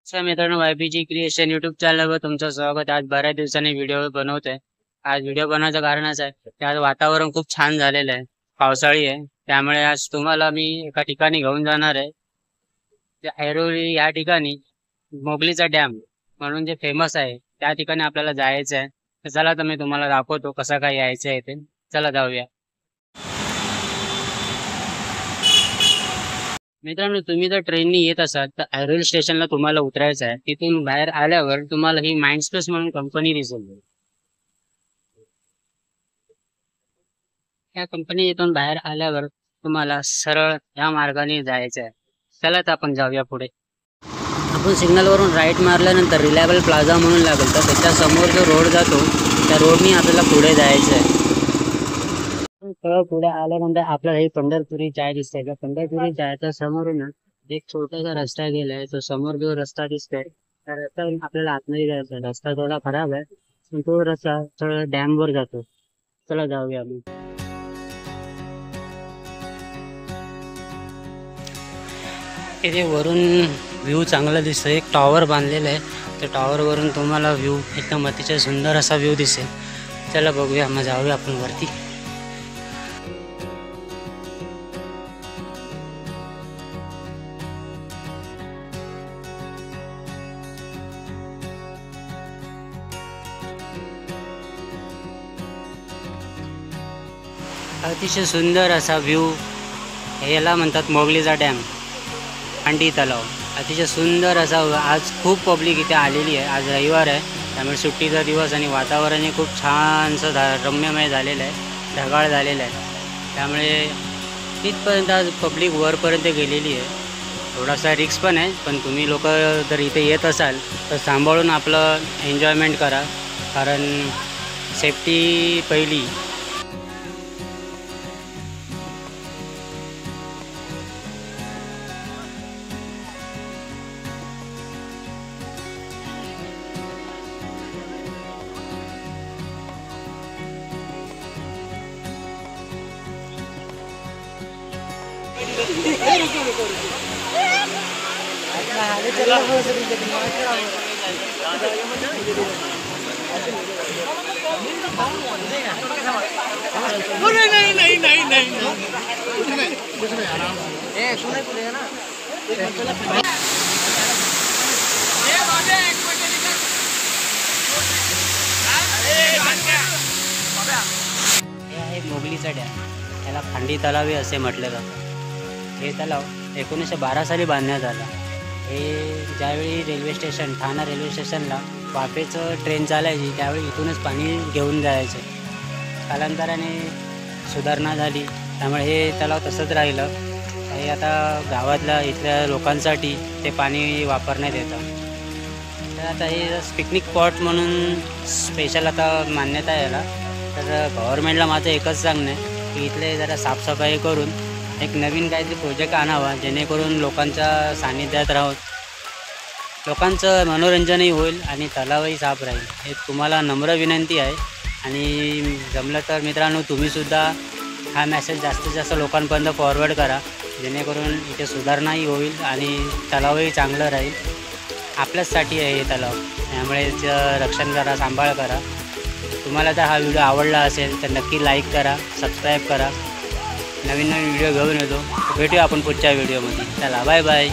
मित्रांनो, YPG creation YouTube चॅनलवर तुमचं स्वागत आहे। आज बऱ्याच दिवसांनी व्हिडिओ बनवतोय। आज व्हिडिओ बनवायचं कारण असं आहे की आज वातावरण खूप छान झालेलं आहे, पावसाळी आहे। त्यामुळे आज तुम्हाला मी एका ठिकाणी घेऊन जाणार आहे। ते ऐरोली या ठिकाणी मोगलीचा डॅम म्हणून जे फेमस आहे त्या ठिकाणी आपल्याला जायचं आहे। तर चला, तर मी तुम्हाला दाखवतो कसं काय यायचं आहे ते। चला जाऊया। मित्रांनो, तुम्ही जर ट्रेननी येत असाल तर ऐरोली स्टेशनला तुम्हाला उतरायचं आहे। तिथून बाहेर आल्यावर तुम्हाला ही माइंडस्पेस म्हणून कंपनी दिसेल। या कंपनीतून बाहेर आल्यावर तुम्हाला सरळ या मार्गाने जायचं आहे। चला तर आपण जाऊया पुढे। आपण सिग्नलवरून राईट मारल्यानंतर रिलायबल प्लाझा म्हणून लागेल, तर त्याच्या समोर जो रोड जातो त्या रोडनी आपल्याला पुढे जायचं आहे। थोडं पुढे आल्यानंतर आपल्याला ही पंढरपुरी चाय दिसते। त्या पंढरपुरी चायच्या समोरून एक छोटासा रस्ता गेलाय। तो समोर जो रस्ता दिसतोय त्या रस्त्यावरून आपल्याला आतमध्ये जायचं। रस्ता थोडा खराब आहे पण तो रस्ता थोडा डॅम वर जातो। चला जाऊया आम्ही। इथे वरून व्ह्यू चांगला दिसतोय। एक टॉवर बांधलेला आहे, त्या टॉवर वरून तुम्हाला व्ह्यू एकदम अतिशय सुंदर असा व्ह्यू दिसेल। चला बघूया, मग जाऊया आपण वरती। अतिशय सुंदर असा व्ह्यू, याला म्हणतात मोगलीचा डॅम, अंडी तलाव। अतिशय सुंदर असा। आज खूप पब्लिक इथे आलेली आहे। आज रविवार आहे त्यामुळे सुट्टीचा दिवस आणि वातावरणही खूप छानसं रम्यमय झालेलं आहे, ढगाळ झालेलं आहे। त्यामुळे तिथपर्यंत आज पब्लिक वरपर्यंत गेलेली आहे। थोडासा रिक्स पण आहे, पण तुम्ही लोक जर इथे येत असाल तर सांभाळून आपलं एन्जॉयमेंट करा, कारण सेफ्टी पहिली। मोगलीचा डॅम, याला खांडी तलाव असे म्हटले जाते। हे तलाव 1912 साली बांधण्यात आलं। हे ज्यावेळी रेल्वे स्टेशन, ठाणा रेल्वे स्टेशनला वाफेचं ट्रेन चालायची त्यावेळी इथूनच पाणी घेऊन जायचं। कालांतराने सुधारणा झाली त्यामुळे हे तलाव तसंच राहिलं। हे आता गावातल्या इथल्या लोकांसाठी ते पाणी वापरण्यात येतं। तर आता हे पिकनिक स्पॉट म्हणून स्पेशल आता मान्यता आहे याला। तर गव्हर्नमेंटला माझं एकच सांगणं आहे की इथले जरा साफसफाई करून एक नवीन काहीतरी प्रोजेक्ट आणावा, जेणेकरून लोकांच्या सानिध्यात राहून लोकांचं मनोरंजनही होईल आणि तलावही साफ राहील। हे तुम्हाला नम्र विनंती आहे। आणि जमलं तर मित्रांनो, तुम्हीसुद्धा हा मेसेज जास्तीत जास्त लोकांपर्यंत फॉरवर्ड करा, जेणेकरून इथे सुधारणाही होईल आणि तलावही चांगलं राहील। आपल्याचसाठी आहे हे तलाव, त्यामुळे याचं रक्षण करा, सांभाळ करा। तुम्हाला जर हा व्हिडिओ आवडला असेल तर नक्की लाईक करा, सबस्क्राईब करा। नवीन नवीन व्हिडिओ घेऊन येतो। भेटूया आपण पुढच्या व्हिडिओमध्ये। चला, बाय बाय।